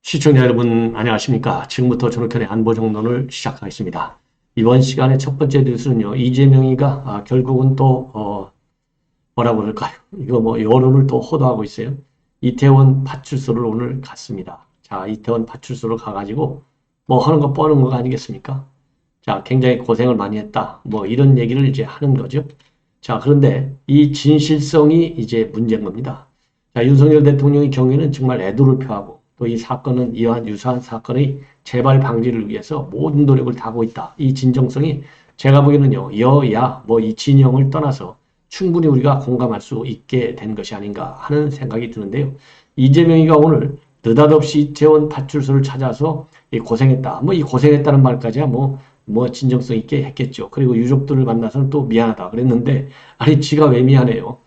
시청자 여러분 안녕하십니까. 지금부터 전욱현의 안보정론을 시작하겠습니다. 이번 시간의 첫 번째 뉴스는요. 이재명이가 결국은 또 뭐라고 그럴까요. 이거 뭐 여론을 또 호도하고 있어요. 이태원 파출소를 오늘 갔습니다. 자, 이태원 파출소를 가가지고 뭐 하는 거 뻔한 거 아니겠습니까? 자, 굉장히 고생을 많이 했다. 뭐 이런 얘기를 이제 하는 거죠. 자, 그런데 이 진실성이 이제 문제인 겁니다. 자, 윤석열 대통령의 경우에는 정말 애도를 표하고 또 이 사건은 이러한 유사한 사건의 재발 방지를 위해서 모든 노력을 다하고 있다. 이 진정성이 제가 보기에는요, 여야 뭐 이 진영을 떠나서 충분히 우리가 공감할 수 있게 된 것이 아닌가 하는 생각이 드는데요. 이재명이가 오늘 느닷없이 이태원 파출소를 찾아서 고생했다. 뭐 이 고생했다는 말까지야 뭐 진정성 있게 했겠죠. 그리고 유족들을 만나서는 또 미안하다 그랬는데 아니 지가 왜 미안해요?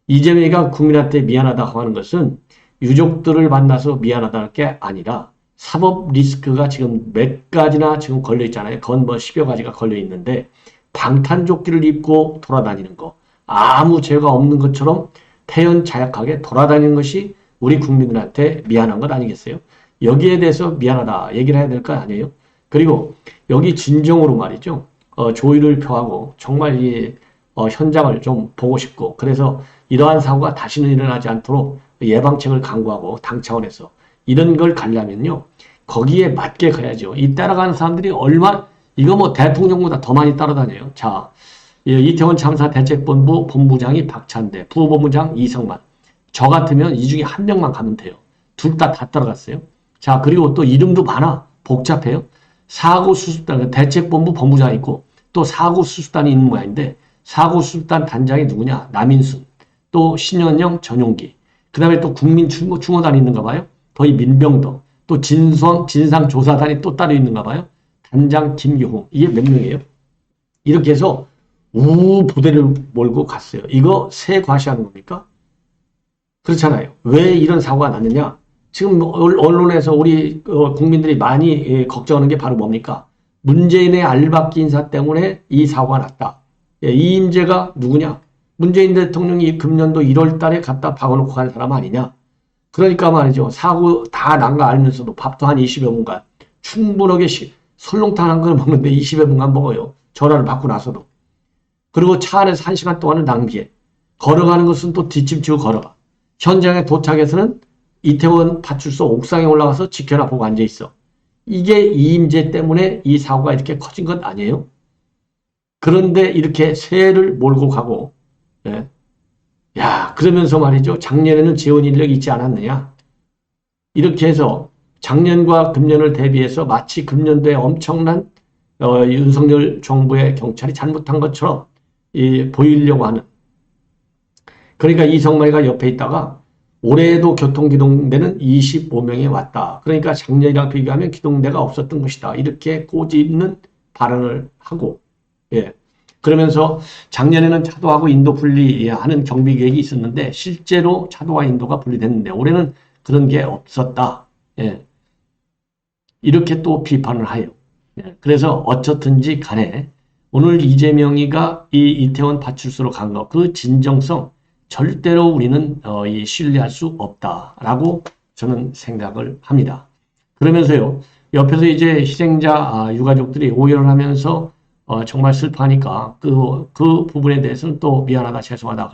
이재명이가 국민한테 미안하다고 하는 것은 유족들을 만나서 미안하다는 게 아니라 사법 리스크가 지금 몇 가지나 지금 걸려 있잖아요. 건 뭐 10여 가지가 걸려 있는데 방탄조끼를 입고 돌아다니는 거. 아무 죄가 없는 것처럼 태연자약하게 돌아다니는 것이 우리 국민들한테 미안한 것 아니겠어요? 여기에 대해서 미안하다 얘기를 해야 될 거 아니에요? 그리고 여기 진정으로 말이죠. 조의를 표하고 정말 이 현장을 좀 보고 싶고 그래서 이러한 사고가 다시는 일어나지 않도록 예방책을 강구하고 당 차원에서 이런 걸 가려면요. 거기에 맞게 가야죠. 이 따라가는 사람들이 이거 뭐 대통령보다 더 많이 따라다녀요. 자, 이태원 참사 대책본부 본부장이 박찬대, 부본부장 이성만. 저 같으면 이 중에 한 명만 가면 돼요. 둘 다 따라갔어요. 자, 그리고 또 이름도 많아. 복잡해요. 사고수습단, 대책본부 본부장이 있고 또 사고수습단이 있는 모양인데 사고수습단 단장이 누구냐? 남인순, 또 신현영, 전용기. 그 다음에 또 국민추모단이 있는가 봐요. 거의 민병덕. 또 진상조사단이 또 따로 있는가 봐요. 단장 김기홍. 이게 몇 명이에요? 이렇게 해서 부대를 몰고 갔어요. 이거 새 과시하는 겁니까? 그렇잖아요. 왜 이런 사고가 났느냐? 지금 언론에서 우리 국민들이 많이 걱정하는 게 바로 뭡니까? 문재인의 알박기 인사 때문에 이 사고가 났다. 이 인재가 누구냐? 문재인 대통령이 금년도 1월 달에 갖다 박아놓고 간 사람 아니냐? 그러니까 말이죠. 사고 다 난 거 알면서도 밥도 한 20여 분간 충분하게 설렁탕 한 그릇 먹는데 20여 분간 먹어요. 전화를 받고 나서도. 그리고 차 안에서 1시간 동안은 낭비해. 걸어가는 것은 또 뒷짐지고 걸어가. 현장에 도착해서는 이태원 파출소 옥상에 올라가서 지켜나 보고 앉아있어. 이게 이임제 때문에 이 사고가 이렇게 커진 것 아니에요? 그런데 이렇게 새를 몰고 가고 예. 야, 그러면서 말이죠. 작년에는 재원 인력이 있지 않았느냐. 이렇게 해서 작년과 금년을 대비해서 마치 금년도에 엄청난 윤석열 정부의 경찰이 잘못한 것처럼 보이려고 하는. 그러니까 이성만이가 옆에 있다가 올해에도 교통기동대는 25명이 왔다. 그러니까 작년이랑 비교하면 기동대가 없었던 것이다. 이렇게 꼬집는 발언을 하고 예. 그러면서 작년에는 차도하고 인도 분리하는 경비 계획이 있었는데 실제로 차도와 인도가 분리됐는데 올해는 그런 게 없었다. 예. 이렇게 또 비판을 해요. 예. 그래서 어쨌든지 간에 오늘 이재명이가 이 이태원 파출소로 간 거 그 진정성 절대로 우리는 신뢰할 수 없다라고 저는 생각을 합니다. 그러면서요. 옆에서 이제 희생자 유가족들이 오열을 하면서 정말 슬퍼하니까 그 부분에 대해서는 또 미안하다, 죄송하다,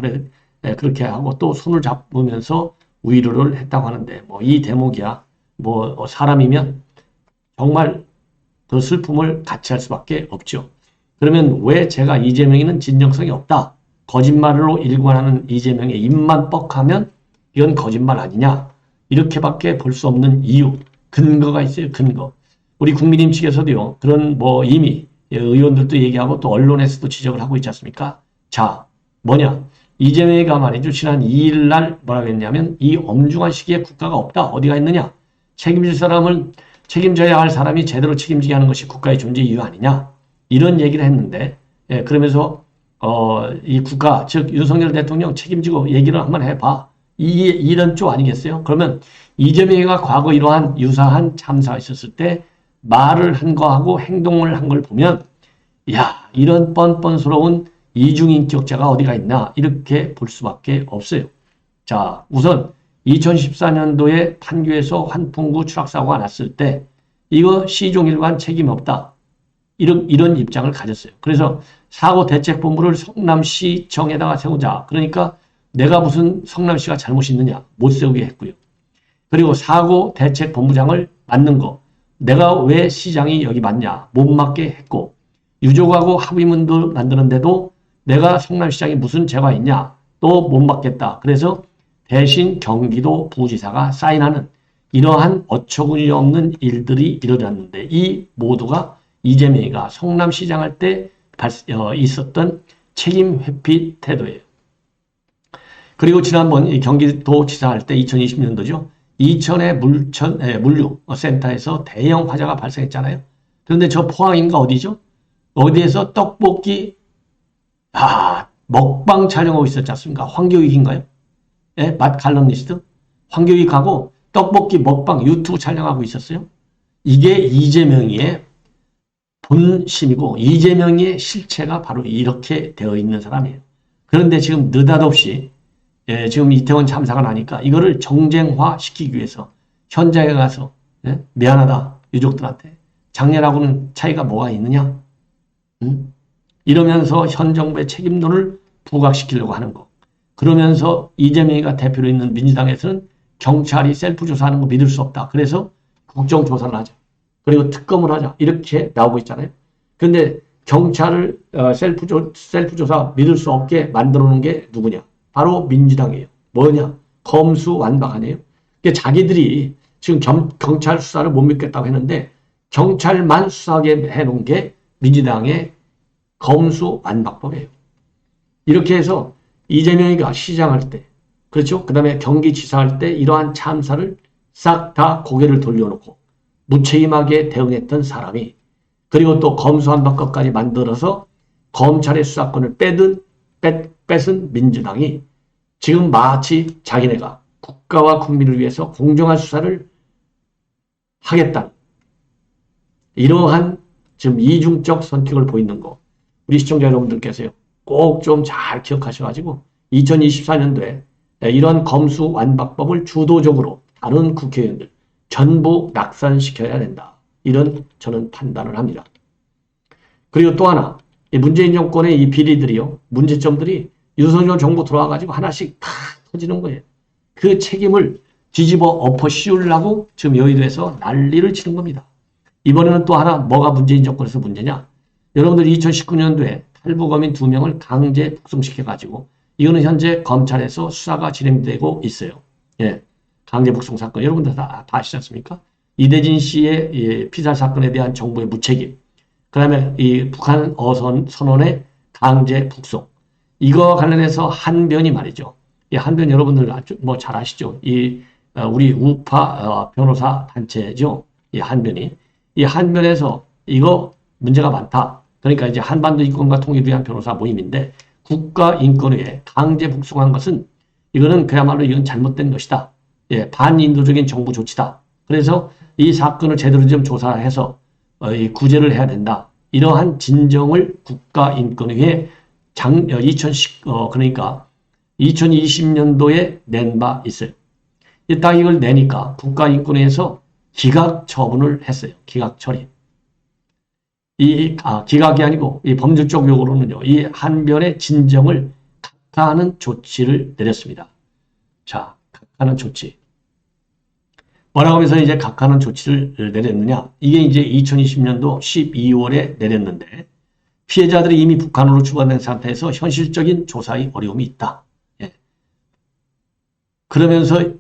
그렇게 하고 또 손을 잡으면서 위로를 했다고 하는데, 뭐 이 대목이야, 뭐 사람이면 정말 그 슬픔을 같이 할 수밖에 없죠. 그러면 왜 제가 이재명이는 진정성이 없다, 거짓말로 일관하는 이재명의 입만 뻑하면 이건 거짓말 아니냐, 이렇게밖에 볼 수 없는 이유, 근거가 있어요, 근거. 우리 국민의힘 측에서도요, 그런 뭐 이미 의원들도 얘기하고 또 언론에서도 지적을 하고 있지 않습니까? 자, 뭐냐? 이재명이가 말이죠. 지난 2일 날 뭐라고 했냐면 이 엄중한 시기에 국가가 없다. 어디가 있느냐? 책임져야 할 사람이 제대로 책임지게 하는 것이 국가의 존재 이유 아니냐? 이런 얘기를 했는데 그러면서 이 국가, 즉 윤석열 대통령 책임지고 얘기를 한번 해봐. 이런 쪽 아니겠어요? 그러면 이재명이가 과거 이러한 유사한 참사가 있었을 때 말을 한 거하고 행동을 한 걸 보면 야, 이런 뻔뻔스러운 이중인격자가 어디가 있나 이렇게 볼 수밖에 없어요. 자, 우선 2014년도에 판교에서 환풍구 추락사고가 났을 때 이거 시종일관 책임 없다. 이런 입장을 가졌어요. 그래서 사고대책본부를 성남시청에다가 세우자. 그러니까 내가 무슨 성남시가 잘못이 있느냐. 못 세우게 했고요. 그리고 사고대책본부장을 맡는 거. 내가 왜 시장이 여기 맞냐. 못 맡게 했고 유족하고 합의문도 만드는데도 내가 성남시장이 무슨 죄가 있냐. 또 못 맡겠다. 그래서 대신 경기도 부지사가 사인하는 이러한 어처구니 없는 일들이 일어났는데 이 모두가 이재명이가 성남시장 할 때 있었던 책임 회피 태도예요. 그리고 지난번 이 경기도지사 할 때 2020년도죠. 이천의 물류센터에서 대형 화재가 발생했잖아요. 그런데 저 포항인가 어디죠? 어디에서 떡볶이 먹방 촬영하고 있었지 않습니까? 황교익인가요? 예? 맛 칼럼니스트? 황교익하고 떡볶이 먹방 유튜브 촬영하고 있었어요. 이게 이재명이의 본심이고 이재명의 실체가 바로 이렇게 되어 있는 사람이에요. 그런데 지금 느닷없이 지금 이태원 참사가 나니까 이거를 정쟁화 시키기 위해서 현장에 가서 미안하다 유족들한테 작년하고는 차이가 뭐가 있느냐? 이러면서 현 정부의 책임론을 부각시키려고 하는 거. 그러면서 이재명이가 대표로 있는 민주당에서는 경찰이 셀프 조사하는 거 믿을 수 없다. 그래서 국정조사를 하자. 그리고 특검을 하자. 이렇게 나오고 있잖아요. 근데 경찰을 셀프 조사 믿을 수 없게 만들어 놓은 게 누구냐? 바로 민주당이에요. 뭐냐? 검수완박하네요. 그러니까 자기들이 지금 경찰 수사를 못 믿겠다고 했는데 경찰만 수사하게 해놓은 게 민주당의 검수완박법이에요. 이렇게 해서 이재명이가 시장할 때, 그렇죠? 그 다음에 경기지사 할 때 이러한 참사를 싹 다 고개를 돌려놓고 무책임하게 대응했던 사람이 그리고 또 검수완박법까지 만들어서 검찰의 수사권을 뺏은 민주당이 지금 마치 자기네가 국가와 국민을 위해서 공정한 수사를 하겠다. 이러한 지금 이중적 선택을 보이는 거. 우리 시청자 여러분들께서요. 꼭 좀 잘 기억하셔가지고 2024년도에 이런 검수완박법을 주도적으로 다른 국회의원들 전부 낙산시켜야 된다. 이런 저는 판단을 합니다. 그리고 또 하나 문재인 정권의 이 비리들이요. 문제점들이 윤석열 정부 들어와가지고 하나씩 다 터지는 거예요. 그 책임을 뒤집어 엎어 씌우려고 지금 여의도에서 난리를 치는 겁니다. 이번에는 또 하나 뭐가 문재인 정권에서 문제냐. 여러분들 2019년도에 탈북어민 2명을 강제 북송시켜가지고 이거는 현재 검찰에서 수사가 진행되고 있어요. 예, 강제 북송 사건 여러분들 다 아시지 않습니까? 이대진 씨의 피살 사건에 대한 정부의 무책임, 그 다음에 이 북한 어선 선언의 강제 북송, 이거 관련해서 한변이 말이죠. 이 한변 여러분들 뭐 잘 아시죠? 우리 우파 변호사 단체죠. 이 한변에서 이거 문제가 많다. 그러니까 이제 한반도 인권과 통일을 위한 변호사 모임인데 국가인권위에 강제 북송한 것은 이거는 그야말로 이건 잘못된 것이다. 예, 반인도적인 정부 조치다. 그래서 이 사건을 제대로 좀 조사해서 구제를 해야 된다. 이러한 진정을 국가인권위에 그러니까 2020년도에 낸 바 있어요. 딱 이걸 내니까 국가인권위에서 기각 처분을 했어요. 기각 처리. 기각이 아니고 이 법률적 용어로는요. 이 한변의 진정을 각하하는 조치를 내렸습니다. 자, 각하는 조치. 뭐라고 하면서 이제 각하는 조치를 내렸느냐? 이게 이제 2020년도 12월에 내렸는데 피해자들이 이미 북한으로 추방된 상태에서 현실적인 조사의 어려움이 있다. 예. 그러면서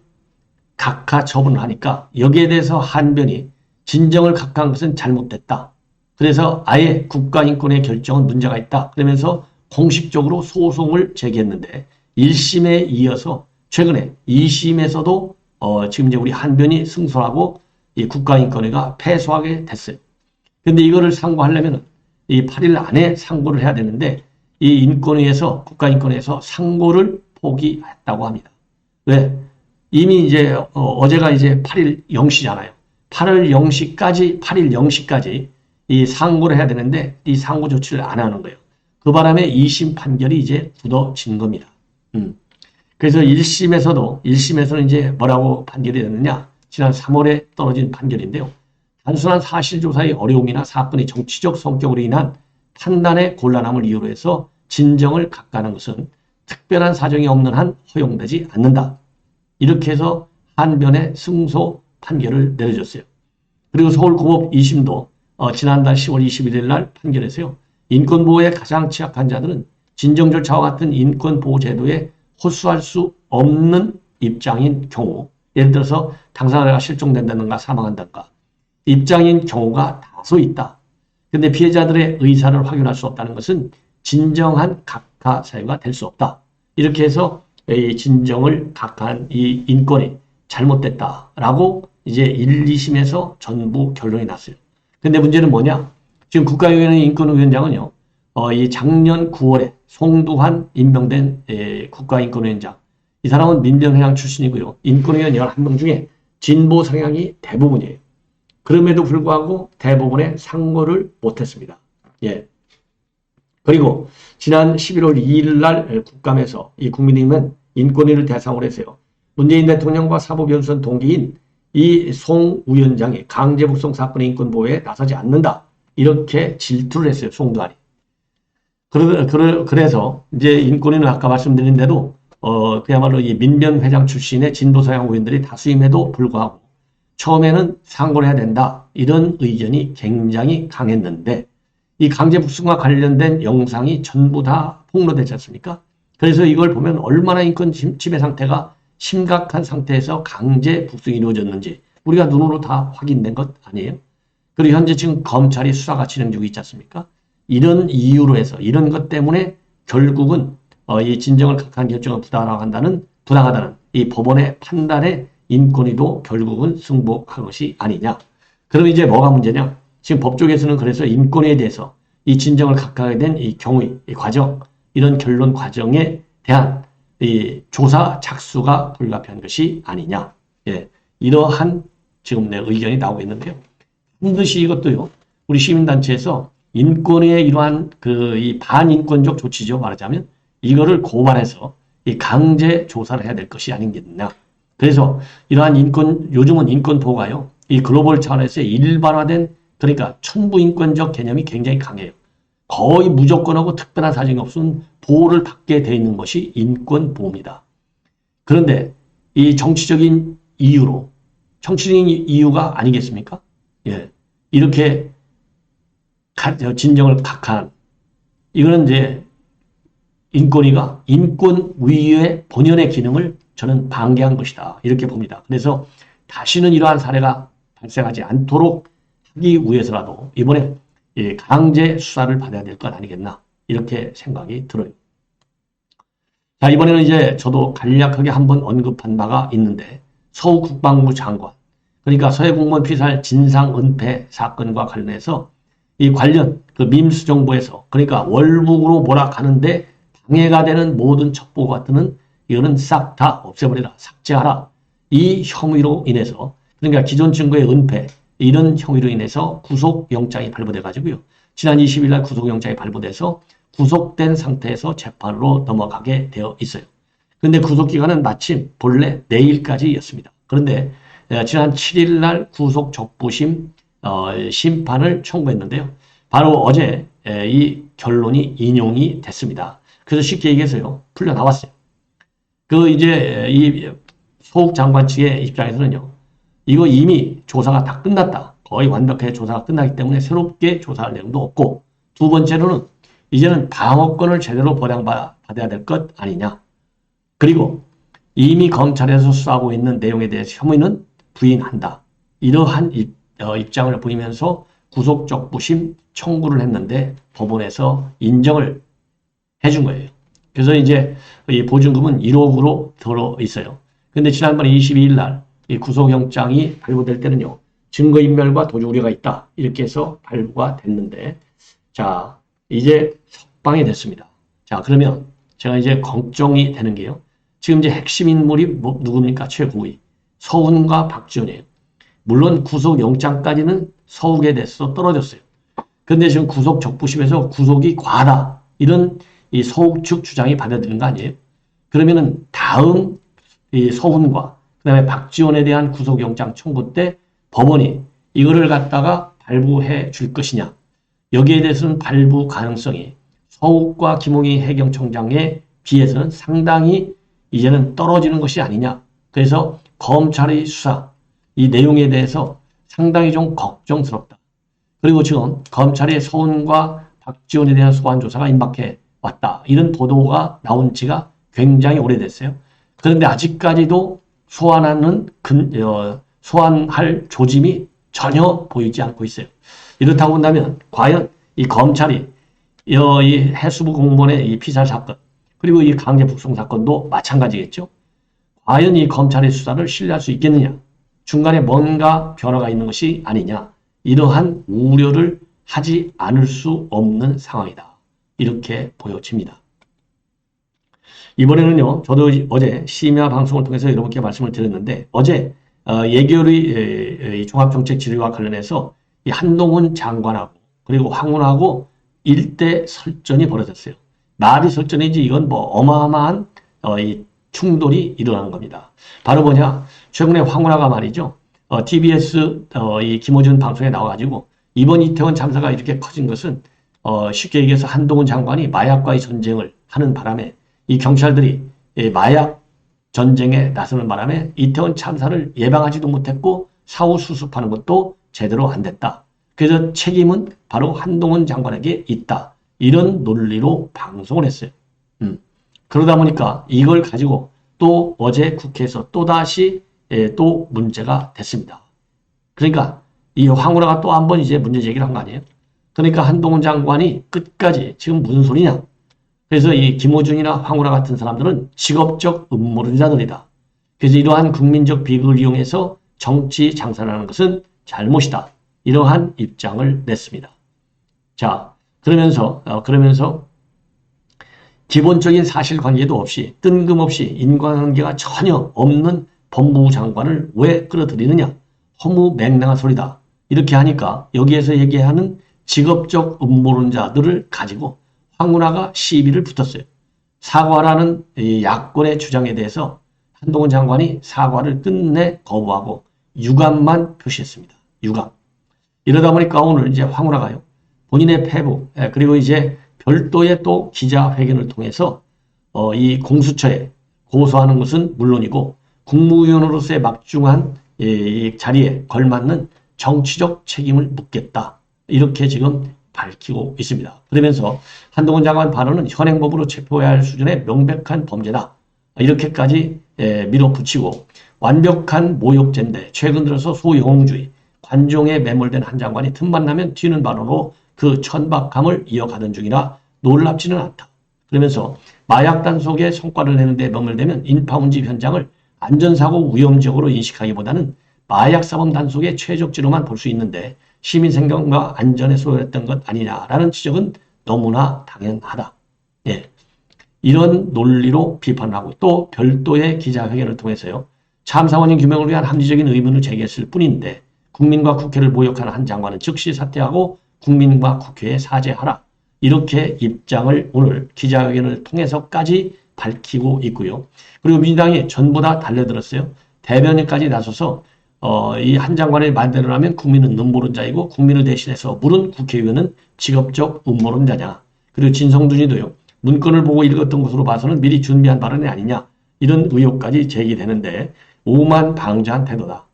각하 처분을 하니까 여기에 대해서 한변이 진정을 각하한 것은 잘못됐다. 그래서 아예 국가인권의 결정은 문제가 있다. 그러면서 공식적으로 소송을 제기했는데 1심에 이어서 최근에 2심에서도 지금 이제 우리 한변이 승소하고 이 국가인권위가 패소하게 됐어요. 근데 이거를 상고하려면 이 8일 안에 상고를 해야 되는데 이 인권위에서 국가인권위에서 상고를 포기했다고 합니다. 왜? 이미 이제 어제가 이제 8일 0시잖아요. 8일 0시까지 이 상고를 해야 되는데 이 상고 조치를 안 하는 거예요. 그 바람에 2심 판결이 이제 굳어진 겁니다. 그래서 1심에서는 이제 뭐라고 판결이 됐느냐? 지난 3월에 떨어진 판결인데요. 단순한 사실조사의 어려움이나 사건의 정치적 성격으로 인한 판단의 곤란함을 이유로 해서 진정을 각하하는 것은 특별한 사정이 없는 한 허용되지 않는다. 이렇게 해서 한 변의 승소 판결을 내려줬어요. 그리고 서울고법 2심도 지난달 10월 21일 날 판결에서요. 인권보호에 가장 취약한 자들은 진정 절차와 같은 인권보호 제도에 호소할 수 없는 입장인 경우, 예를 들어서 당사자가 실종된다든가 사망한다든가 입장인 경우가 다소 있다. 그런데 피해자들의 의사를 확인할 수 없다는 것은 진정한 각하 사유가 될 수 없다. 이렇게 해서 이 진정을 각하한 이 인권이 잘못됐다라고 이제 1, 2심에서 전부 결론이 났어요. 근데 문제는 뭐냐? 지금 국가위원회 인권위원장은요, 이 작년 9월에 송두환 임명된 국가인권위원장. 이 사람은 민변회장 출신이고요. 인권위원 11명 중에 진보 성향이 대부분이에요. 그럼에도 불구하고 대부분의 상고를 못했습니다. 예. 그리고 지난 11월 2일 날 국감에서 이 국민의힘은 인권위를 대상으로 해서요. 문재인 대통령과 사법연수원 동기인 이 송 위원장이 강제북송 사건의 인권보호에 나서지 않는다. 이렇게 질투를 했어요. 송두환이. 그래서 이제 인권위는 아까 말씀드린 대로 그야말로 이 민변회장 출신의 진보성향 의원들이 다수임에도 불구하고 처음에는 상고를 해야 된다. 이런 의견이 굉장히 강했는데 이 강제북송과 관련된 영상이 전부 다 폭로되지 않습니까? 그래서 이걸 보면 얼마나 인권 침해 상태가 심각한 상태에서 강제 북송이 이루어졌는지 우리가 눈으로 다 확인된 것 아니에요? 그리고 현재 지금 검찰이 수사가 진행 중에 있지 않습니까? 이런 이유로 해서 이런 것 때문에 결국은 이 진정을 각하한 결정을 부당하다는 이 법원의 판단에 인권위도 결국은 승복한 것이 아니냐. 그럼 이제 뭐가 문제냐? 지금 법조계에서는 그래서 인권위에 대해서 이 진정을 각하게 된 이 경위, 이 과정, 이런 결론 과정에 대한 이 조사 착수가 불가피한 것이 아니냐. 예, 이러한 지금 내 의견이 나오고 있는데요. 반드시 이것도요, 우리 시민단체에서 인권위의 이러한 이 반인권적 조치죠. 말하자면 이거를 고발해서 이 강제 조사를 해야 될 것이 아니겠느냐. 그래서 이러한 요즘은 인권 보호가요, 이 글로벌 차원에서 일반화된, 그러니까 천부인권적 개념이 굉장히 강해요. 거의 무조건하고 특별한 사정이 없으면 보호를 받게 돼 있는 것이 인권 보호입니다. 그런데 이 정치적인 이유가 아니겠습니까? 예. 이렇게 진정을 각하한, 이거는 이제 인권위가 인권위의 본연의 기능을 저는 방해한 것이다. 이렇게 봅니다. 그래서 다시는 이러한 사례가 발생하지 않도록 하기 위해서라도 이번에 강제 수사를 받아야 될 것 아니겠나. 이렇게 생각이 들어요. 자, 이번에는 이제 저도 간략하게 한번 언급한 바가 있는데 서욱 국방부 장관, 그러니까 서해 공무원 피살 진상 은폐 사건과 관련해서 이 관련 그 민수정부에서, 그러니까 월북으로 몰아가는데 방해가 되는 모든 첩보 같은 이거는 싹 다 없애버리라, 삭제하라. 이 혐의로 인해서, 그러니까 기존 증거의 은폐, 이런 혐의로 인해서 구속영장이 발부돼 가지고요. 지난 20일 날 구속영장이 발부돼서 구속된 상태에서 재판으로 넘어가게 되어 있어요. 그런데 구속기간은 마침 본래 내일까지였습니다. 그런데 지난 7일 날 구속 적부심 심판을 청구했는데요. 바로 어제 이 결론이 인용이 됐습니다. 그래서 쉽게 얘기해서요, 풀려 나왔어요. 이제 이 서욱 장관 측의 입장에서는요, 이거 이미 조사가 다 끝났다. 거의 완벽하게 조사가 끝나기 때문에 새롭게 조사할 내용도 없고, 두 번째로는 이제는 방어권을 제대로 보장받아야 될 것 아니냐. 그리고 이미 검찰에서 수사하고 있는 내용에 대해서 혐의는 부인한다. 이러한 입장을 보이면서 구속적부심 청구를 했는데 법원에서 인정을 해준 거예요. 그래서 이제 이 보증금은 1억으로 들어 있어요. 근데 지난번에 22일 날 이 구속영장이 발부될 때는요, 증거인멸과 도주 우려가 있다. 이렇게 해서 발부가 됐는데, 자, 이제 석방이 됐습니다. 자, 그러면 제가 이제 걱정이 되는 게요, 지금 이제 핵심 인물이 누굽니까? 최고위. 서훈과 박지원이에요. 물론 구속영장까지는 서욱에 대해서 떨어졌어요. 그런데 지금 구속적부심에서 구속이 과하다. 이런 이 서욱 측 주장이 받아들인 거 아니에요? 그러면은 다음 이 서훈과 그다음에 박지원에 대한 구속영장 청구 때 법원이 이거를 갖다가 발부해 줄 것이냐. 여기에 대해서는 발부 가능성이 서욱과 김홍희 해경청장에 비해서는 상당히 이제는 떨어지는 것이 아니냐. 그래서 검찰의 수사, 이 내용에 대해서 상당히 좀 걱정스럽다. 그리고 지금 검찰의 서훈과 박지원에 대한 소환 조사가 임박해 왔다. 이런 보도가 나온 지가 굉장히 오래됐어요. 그런데 아직까지도 소환할 조짐이 전혀 보이지 않고 있어요. 이렇다고 본다면 과연 이 검찰이 이 해수부 공무원의 이 피살 사건 그리고 이 강제 북송 사건도 마찬가지겠죠. 과연 이 검찰의 수사를 신뢰할 수 있겠느냐. 중간에 뭔가 변화가 있는 것이 아니냐. 이러한 우려를 하지 않을 수 없는 상황이다. 이렇게 보여집니다. 이번에는요, 저도 어제 심야 방송을 통해서 여러분께 말씀을 드렸는데, 어제 예결위 종합정책질의와 관련해서 이 한동훈 장관하고 그리고 황운하고 일대 설전이 벌어졌어요. 말이 설전이지 이건 뭐 어마어마한 이 충돌이 일어난 겁니다. 바로 뭐냐? 최근에 황운하가 말이죠. TBS 이 김어준 방송에 나와가지고 이번 이태원 참사가 이렇게 커진 것은 쉽게 얘기해서 한동훈 장관이 마약과의 전쟁을 하는 바람에 이 경찰들이 마약 전쟁에 나서는 바람에 이태원 참사를 예방하지도 못했고 사후 수습하는 것도 제대로 안 됐다. 그래서 책임은 바로 한동훈 장관에게 있다. 이런 논리로 방송을 했어요. 그러다 보니까 이걸 가지고 또 어제 국회에서 또다시 또 문제가 됐습니다. 그러니까 이 황운하가 또 한 번 이제 문제 제기를 한 거 아니에요? 그러니까 한동훈 장관이 끝까지 지금 무슨 소리냐? 그래서 이 김어준이나 황운하 같은 사람들은 직업적 음모론자들이다. 그래서 이러한 국민적 비극을 이용해서 정치 장사를 하는 것은 잘못이다. 이러한 입장을 냈습니다. 자, 그러면서 기본적인 사실관계도 없이 뜬금없이 인과관계가 전혀 없는 법무부 장관을 왜 끌어들이느냐. 허무맹랑한 소리다. 이렇게 하니까 여기에서 얘기하는 직업적 음모론자들을 가지고 황운하가 시비를 붙었어요. 사과라는 이 야권의 주장에 대해서 한동훈 장관이 사과를 끝내 거부하고 유감만 표시했습니다. 유감. 이러다 보니까 오늘 이제 황운하가요. 본인의 패부 그리고 이제 별도의 또 기자회견을 통해서 이 공수처에 고소하는 것은 물론이고 국무위원으로서의 막중한 이 자리에 걸맞는 정치적 책임을 묻겠다. 이렇게 지금 밝히고 있습니다. 그러면서 한동훈 장관 발언은 현행법으로 체포해야 할 수준의 명백한 범죄다. 이렇게까지 밀어붙이고 완벽한 모욕죄인데 최근 들어서 소영웅주의, 관종에 매몰된 한 장관이 틈만 나면 튀는 발언으로 그 천박함을 이어가던 중이라 놀랍지는 않다. 그러면서 마약 단속에 성과를 내는데 매몰되면 인파운집 현장을 안전사고 위험적으로 인식하기보다는 마약사범 단속의 최적지로만 볼 수 있는데 시민 생명과 안전에 소홀했던 것 아니냐라는 지적은 너무나 당연하다. 예. 이런 논리로 비판을 하고 또 별도의 기자회견을 통해서요. 참사 원인 규명을 위한 합리적인 의문을 제기했을 뿐인데 국민과 국회를 모욕하는 한 장관은 즉시 사퇴하고 국민과 국회에 사죄하라. 이렇게 입장을 오늘 기자회견을 통해서까지 밝히고 있고요. 그리고 민주당이 전부 다 달려들었어요. 대변인까지 나서서 이 한 장관의 말대로라면 국민은 음모론자이고 국민을 대신해서 물은 국회의원은 직업적 음모론자냐. 그리고 진성준이도요. 문건을 보고 읽었던 것으로 봐서는 미리 준비한 발언이 아니냐. 이런 의혹까지 제기되는데 오만방자한 태도다.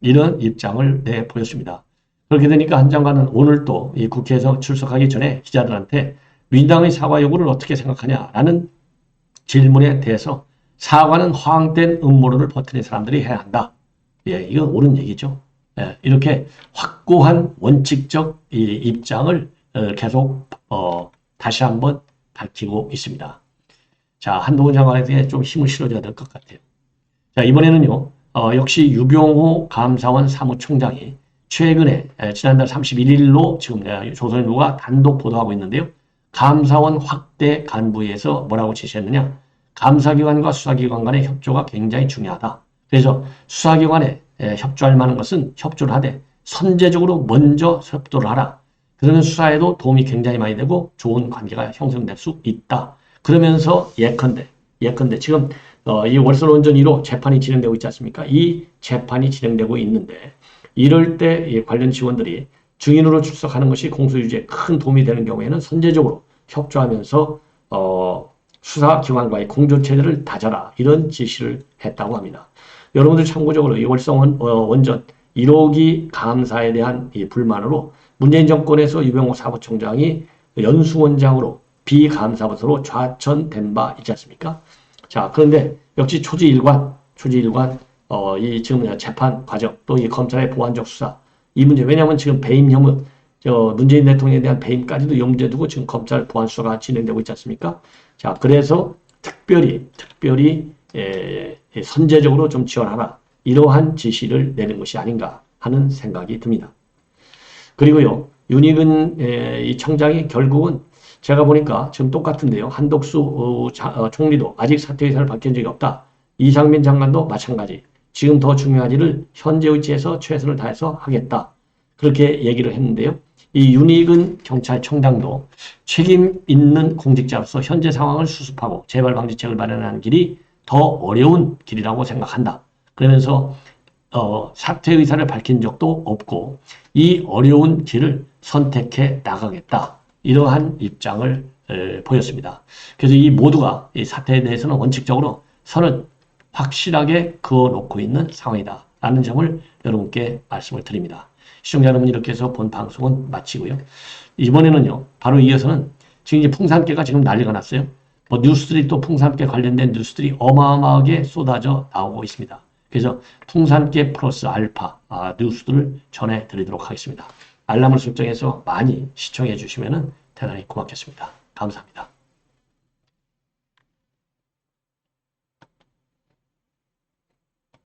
이런 입장을 내보였습니다. 그렇게 되니까 한 장관은 오늘 또 이 국회에서 출석하기 전에 기자들한테 민주당의 사과 요구를 어떻게 생각하냐라는 질문에 대해서 사과는 허황된 음모론을 퍼뜨린 사람들이 해야 한다. 예, 이건 옳은 얘기죠. 예, 이렇게 확고한 원칙적 이 입장을 계속 다시 한번 밝히고 있습니다. 자, 한동훈 장관에 대해 좀 힘을 실어줘야 될 것 같아요. 자, 이번에는요. 역시 유병호 감사원 사무총장이 최근에 지난달 31일로 지금 조선일보가 단독 보도하고 있는데요. 감사원 확대 간부위에서 뭐라고 지시했느냐. 감사기관과 수사기관 간의 협조가 굉장히 중요하다. 그래서 수사기관에 협조할 만한 것은 협조를 하되 선제적으로 먼저 협조를 하라. 그러면 수사에도 도움이 굉장히 많이 되고 좋은 관계가 형성될 수 있다. 그러면서 예컨대 예컨대 지금 이 월선원전 1호 재판이 진행되고 있지 않습니까? 이 재판이 진행되고 있는데 이럴 때 이 관련 지원들이 증인으로 출석하는 것이 공소유지에 큰 도움이 되는 경우에는 선제적으로 협조하면서 수사기관과의 공조체제를 다져라 이런 지시를 했다고 합니다. 여러분들 참고적으로 이 월성원전 1호기 감사에 대한 이 불만으로 문재인 정권에서 유병호 사무총장이 연수원장으로 비감사부서로 좌천된 바 있지 않습니까? 자, 그런데 역시 초지일관, 이 지금 재판 과정, 또 이 검찰의 보완적 수사, 이 문제, 왜냐하면 지금 배임 혐의, 문재인 대통령에 대한 배임까지도 염두에 두고 지금 검찰 보완 수사가 진행되고 있지 않습니까? 자, 그래서 특별히, 선제적으로 좀 지원하라. 이러한 지시를 내는 것이 아닌가 하는 생각이 듭니다. 그리고요, 윤희근 이 청장이 결국은 제가 보니까 지금 똑같은데요. 한덕수 총리도 아직 사퇴 의사를 밝힌 적이 없다. 이상민 장관도 마찬가지. 지금 더 중요한 일을 현재 위치에서 최선을 다해서 하겠다. 그렇게 얘기를 했는데요. 이 윤희근 경찰청장도 책임 있는 공직자로서 현재 상황을 수습하고 재발 방지책을 마련하는 길이 더 어려운 길이라고 생각한다. 그러면서 사퇴 의사를 밝힌 적도 없고 이 어려운 길을 선택해 나가겠다. 이러한 입장을 보였습니다. 그래서 이 모두가 이 사태에 대해서는 원칙적으로 선을 확실하게 그어놓고 있는 상황이다. 라는 점을 여러분께 말씀을 드립니다. 시청자 여러분 이렇게 해서 본 방송은 마치고요. 이번에는요. 바로 이어서는 지금 이제 풍산개가 지금 난리가 났어요. 뭐 뉴스들이 또 풍산개 관련된 뉴스들이 어마어마하게 쏟아져 나오고 있습니다. 그래서 풍산개 플러스 알파 뉴스들을 전해드리도록 하겠습니다. 알람을 설정해서 많이 시청해 주시면 대단히 고맙겠습니다. 감사합니다.